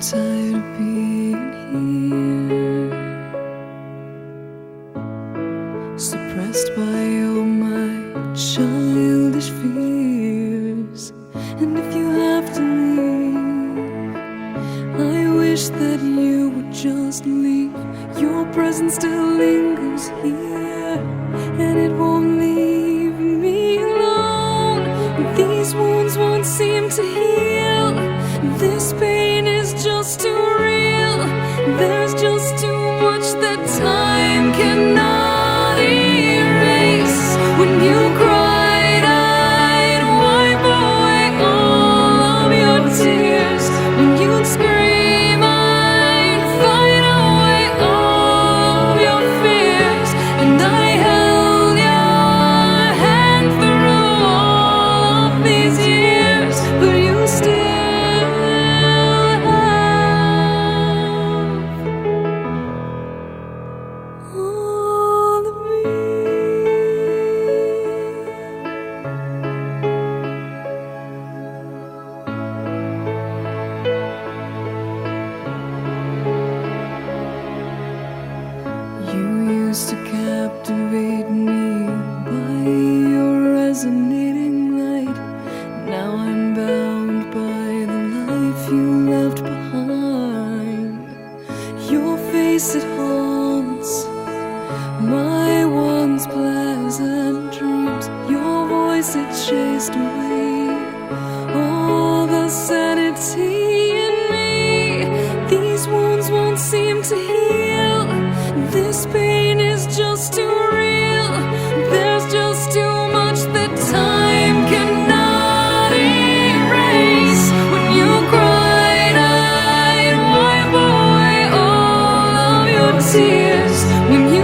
tired of being here, suppressed by all my childish fears. And if you have to leave, I wish that you would just leave. Your presence still lingers here, and it won't leave me alone. These wounds won't seem to heal. This pain is just too real. There's just too much that time cannot erase. When you cried, I'd wipe away all of your tears. When you'd scream, I'd fight away all of your fears. And I held your hand through all of these years, but you still all of me. You used to captivate me by your resonating light. Now I'm bound by the life you left behind. Your face, it haunts my once pleasant dreams. Your voice, it chased away all the sanity in me. These wounds won't seem to heal. This pain is just too